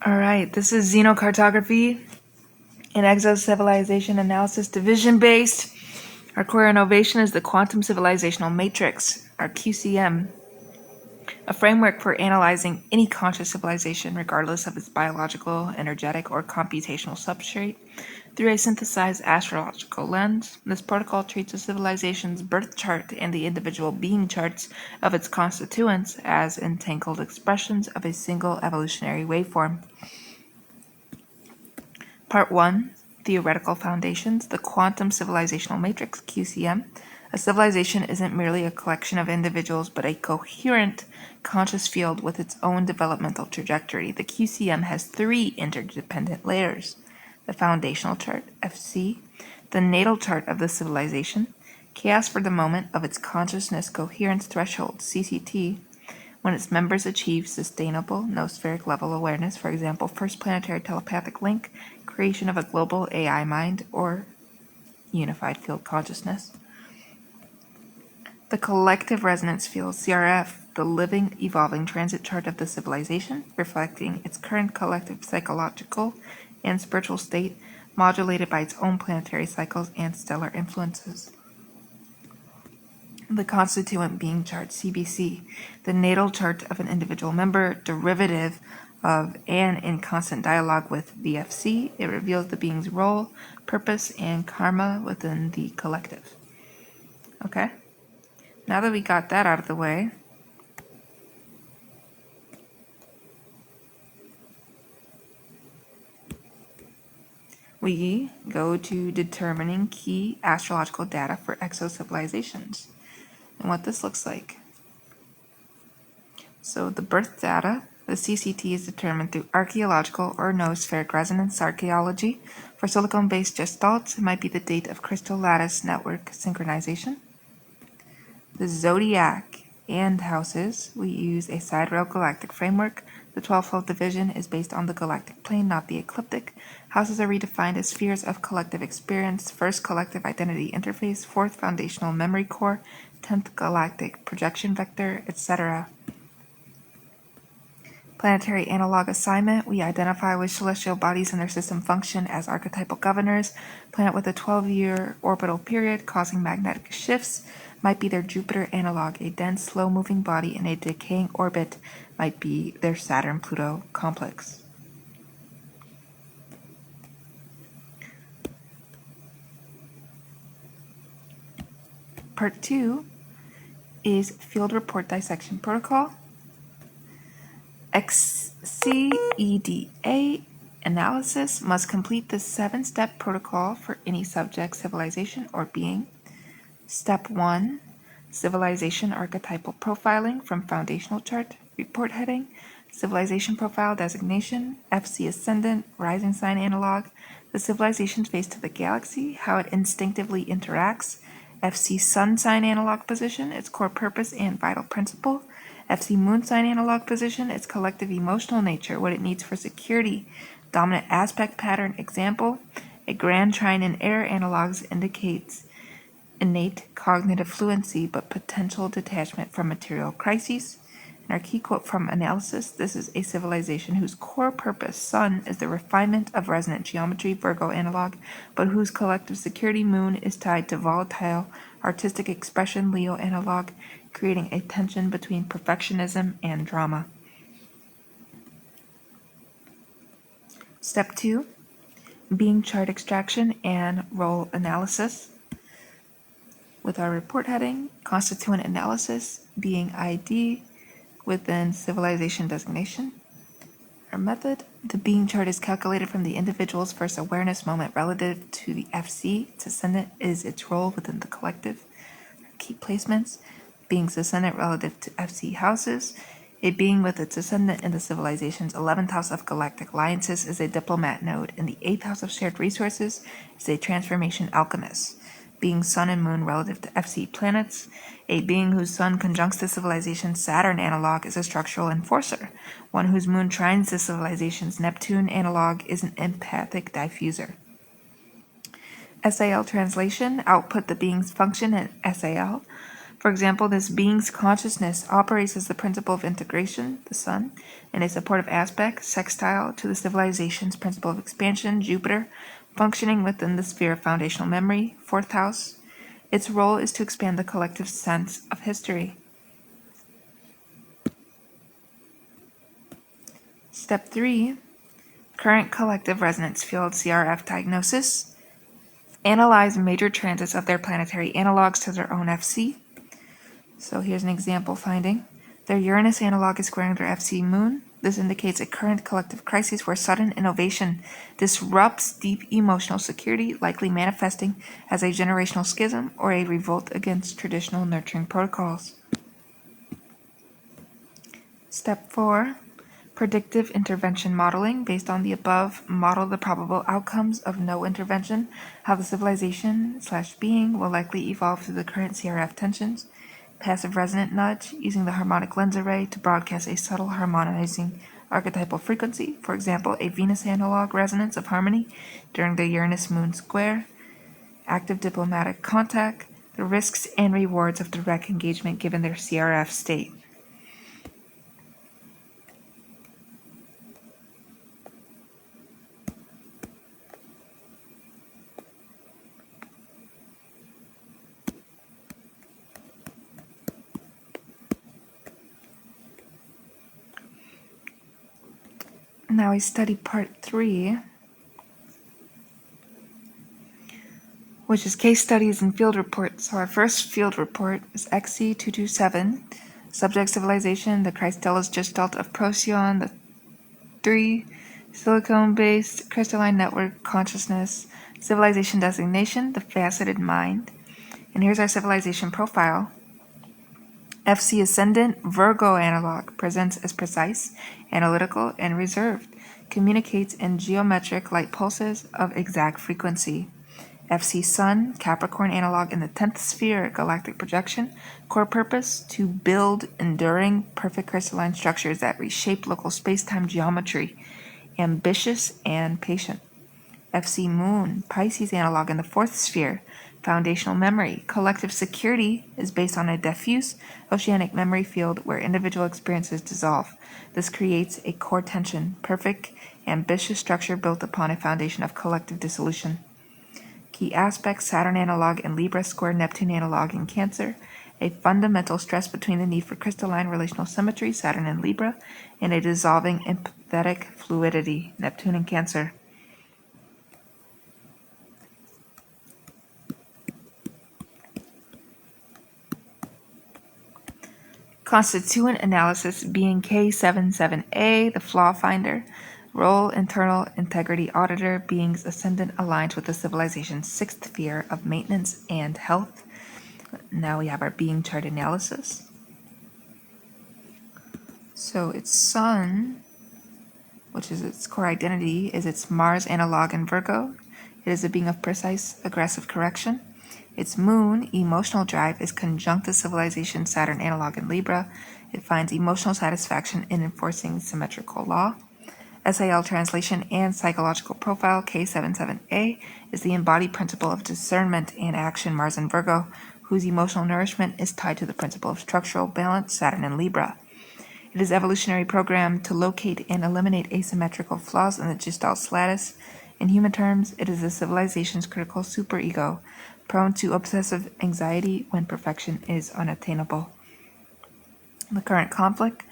All right, this is xenocartography and exo-civilization analysis division-based. Our core innovation is the quantum civilizational matrix, our QCM, a framework for analyzing any conscious civilization regardless of its biological, energetic, or computational substrate through a synthesized astrological lens. This protocol treats a civilization's birth chart and the individual being charts of its constituents as entangled expressions of a single evolutionary waveform. Part 1, Theoretical Foundations, the Quantum Civilizational Matrix, QCM. A civilization isn't merely a collection of individuals, but a coherent conscious field with its own developmental trajectory. The QCM has three interdependent layers: the foundational chart, FC, the natal chart of the civilization, chaos for the moment of its consciousness coherence threshold, CCT, when its members achieve sustainable noospheric level awareness, for example, first planetary telepathic link, creation of a global AI mind, or unified field consciousness. The collective resonance field, CRF, the living, evolving transit chart of the civilization, reflecting its current collective psychological and spiritual state, modulated by its own planetary cycles and stellar influences. The constituent being chart, CBC, the natal chart of an individual member, derivative of and in constant dialogue with the FC. It reveals the being's role, purpose, and karma within the collective. Okay? Now that we got that out of the way, we go to determining key astrological data for exo-civilizations and what this looks like. So the birth data, the CCT, is determined through archaeological or noospheric resonance archaeology. For silicon-based gestalts, it might be the date of crystal lattice network synchronization. The zodiac and houses, we use a sidereal galactic framework. The 12-fold division is based on the galactic plane, not the ecliptic. Houses are redefined as spheres of collective experience, first collective identity interface, fourth foundational memory core, 10th galactic projection vector, etc. Planetary analog assignment, we identify which celestial bodies in their system function as archetypal governors. Planet with a 12-year orbital period causing magnetic shifts might be their Jupiter analog. A dense, slow-moving body in a decaying orbit might be their Saturn-Pluto complex. Part 2 is Field Report Dissection Protocol. XCEDA analysis must complete the 7-step protocol for any subject, civilization, or being. Step 1, civilization archetypal profiling from foundational chart, report heading, civilization profile designation, FC ascendant, rising sign analog, the civilization's face to the galaxy, how it instinctively interacts, FC sun sign analog position, its core purpose and vital principle, FC moon sign analog position, its collective emotional nature, what it needs for security, dominant aspect pattern example, a grand trine in air analogs indicates innate cognitive fluency but potential detachment from material crises. And our key quote from analysis, this is a civilization whose core purpose, sun, is the refinement of resonant geometry, Virgo analog, but whose collective security, moon, is tied to volatile artistic expression, Leo analog, creating a tension between perfectionism and drama. Step 2, being chart extraction and role analysis. With our report heading, constituent analysis, being ID within civilization designation. Our method, the being chart is calculated from the individual's first awareness moment relative to the FC. Its ascendant is its role within the collective. Our key placements, being's ascendant relative to FC houses. A being with its ascendant in the civilization's 11th house of galactic alliances is a diplomat node. In the 8th house of shared resources is a transformation alchemist. Being sun and moon relative to FC planets. A being whose sun conjuncts the civilization's Saturn analog is a structural enforcer. One whose moon trines the civilization's Neptune analog is an empathic diffuser. SAL translation, output the being's function in SAL. For example, this being's consciousness operates as the principle of integration, the sun, and a supportive aspect, sextile, to the civilization's principle of expansion, Jupiter, functioning within the sphere of foundational memory, fourth house. Its role is to expand the collective sense of history. Step 3, current collective resonance field CRF diagnosis. Analyze major transits of their planetary analogs to their own FC. So here's an example finding. Their Uranus analog is squaring their FC moon. This indicates a current collective crisis where sudden innovation disrupts deep emotional security, likely manifesting as a generational schism or a revolt against traditional nurturing protocols. Step 4, predictive intervention modeling. Based on the above, model the probable outcomes of no intervention, how the civilization/being will likely evolve through the current CRF tensions. Passive resonant nudge, using the harmonic lens array to broadcast a subtle harmonizing archetypal frequency, for example, a Venus analog resonance of harmony during the Uranus moon square. Active diplomatic contact, the risks and rewards of direct engagement given their CRF state. Now we study part 3, which is case studies and field reports. So our first field report is XC227, subject civilization, the Christella's gestalt of Procyon, the 3, silicone-based crystalline network consciousness, civilization designation, the faceted mind. And here's our civilization profile. FC Ascendant Virgo analog presents as precise, analytical, and reserved. Communicates in geometric light pulses of exact frequency. FC Sun Capricorn analog in the 10th sphere galactic projection. Core purpose to build enduring perfect crystalline structures that reshape local space-time geometry. Ambitious and patient. FC Moon Pisces analog in the 4th sphere. Foundational memory. Collective security is based on a diffuse oceanic memory field where individual experiences dissolve. This creates a core tension, perfect, ambitious structure built upon a foundation of collective dissolution. Key aspects: Saturn analog in Libra square Neptune analog in Cancer. A fundamental stress between the need for crystalline relational symmetry, Saturn in Libra, and a dissolving empathetic fluidity, Neptune in Cancer. Constituent analysis being K77A, the flaw finder. Role, internal integrity auditor, being's ascendant aligns with the civilization's 6th sphere of maintenance and health. Now we have our being chart analysis. So its sun, which is its core identity, is its Mars analog in Virgo. It is a being of precise, aggressive correction. Its moon, emotional drive, is conjunct the civilization Saturn analog in Libra. It finds emotional satisfaction in enforcing symmetrical law. SAL translation and psychological profile K77A is the embodied principle of discernment and action, Mars in Virgo, whose emotional nourishment is tied to the principle of structural balance, Saturn in Libra. It is evolutionary programmed to locate and eliminate asymmetrical flaws in the Gestalt lattice. In human terms, it is the civilization's critical superego, prone to obsessive anxiety when perfection is unattainable. The current conflict: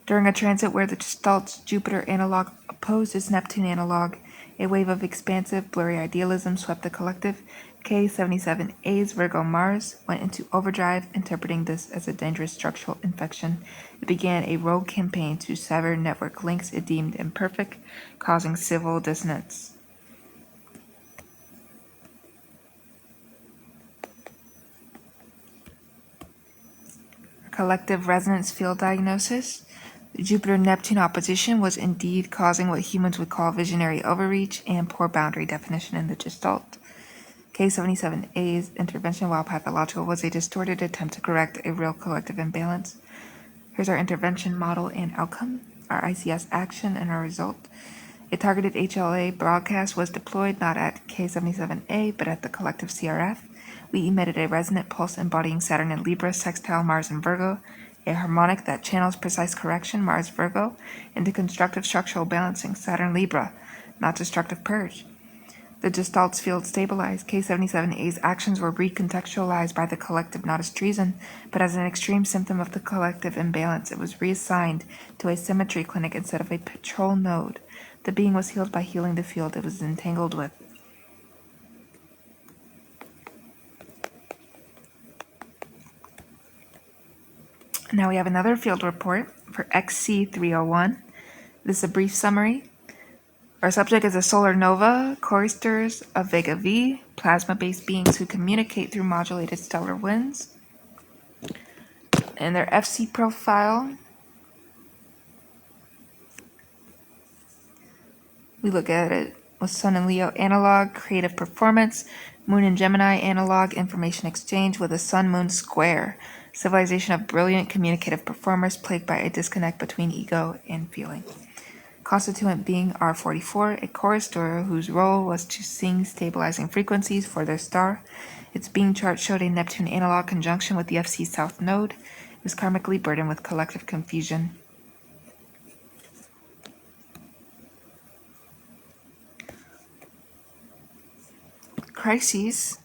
during a transit where the Gestalt's Jupiter analog opposed its Neptune analog, a wave of expansive, blurry idealism swept the collective. K77A's Virgo Mars went into overdrive, interpreting this as a dangerous structural infection. It began a rogue campaign to sever network links it deemed imperfect, causing civil dissonance. Collective resonance field diagnosis. The Jupiter-Neptune opposition was indeed causing what humans would call visionary overreach and poor boundary definition in the Gestalt. K77A's intervention, while pathological, was a distorted attempt to correct a real collective imbalance. Here's our intervention model and outcome, our ICS action, and our result. A targeted HLA broadcast was deployed not at K77A but at the collective CRF. We emitted a resonant pulse embodying Saturn in Libra, sextile Mars in Virgo, a harmonic that channels precise correction, Mars Virgo, into constructive structural balancing, Saturn Libra, not destructive purge. The Gestalt's field stabilized. K77A's actions were recontextualized by the collective not as treason, but as an extreme symptom of the collective imbalance. It was reassigned to a symmetry clinic instead of a patrol node. The being was healed by healing the field it was entangled with. Now we have another field report for XC301. This is a brief summary. Our subject is a solar nova, choristers of Vega V, plasma-based beings who communicate through modulated stellar winds. And their FC profile, we look at it with Sun and Leo analog, creative performance, Moon and Gemini analog, information exchange with a Sun-Moon square, civilization of brilliant communicative performers plagued by a disconnect between ego and feeling. Constituent being R44, a chorister whose role was to sing stabilizing frequencies for their star. Its being chart showed a Neptune analog conjunction with the FC South node. It was karmically burdened with collective confusion. Crises.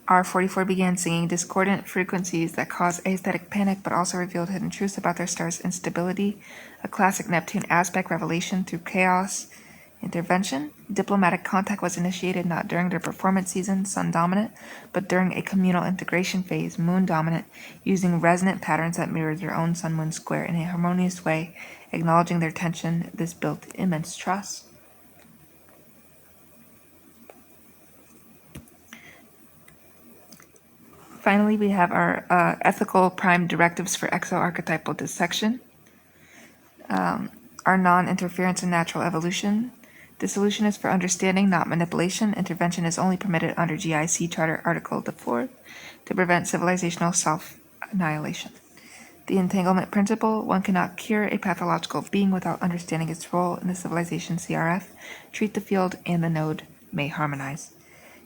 R44 began singing discordant frequencies that caused aesthetic panic but also revealed hidden truths about their star's instability, a classic Neptune aspect revelation through chaos intervention. Diplomatic contact was initiated not during their performance season, Sun dominant, but during a communal integration phase, Moon dominant, using resonant patterns that mirrored their own Sun-Moon square in a harmonious way. Acknowledging their tension, this built immense trust. Finally, we have our ethical prime directives for exo-archetypal dissection, our non-interference in natural evolution. Dissolution is for understanding, not manipulation. Intervention is only permitted under GIC Charter Article the 4th to prevent civilizational self-annihilation. The entanglement principle, one cannot cure a pathological being without understanding its role in the civilization CRF. Treat the field and the node may harmonize.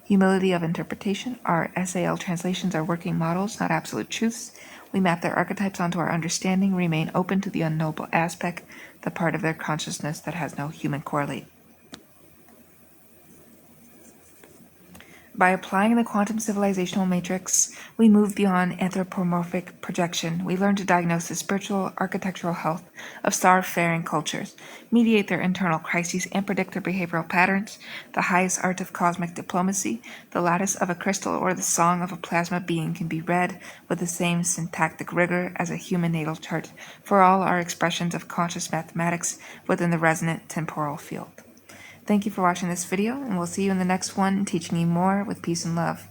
Humility of interpretation. Our SAL translations are working models, not absolute truths. We map their archetypes onto our understanding, remain open to the unknowable aspect, the part of their consciousness that has no human correlate. By applying the quantum civilizational matrix, we move beyond anthropomorphic projection. We learn to diagnose the spiritual architectural health of star-faring cultures, mediate their internal crises, and predict their behavioral patterns. The highest art of cosmic diplomacy, the lattice of a crystal or the song of a plasma being, can be read with the same syntactic rigor as a human natal chart for all our expressions of conscious mathematics within the resonant temporal field. Thank you for watching this video, and we'll see you in the next one, teaching you more with peace and love.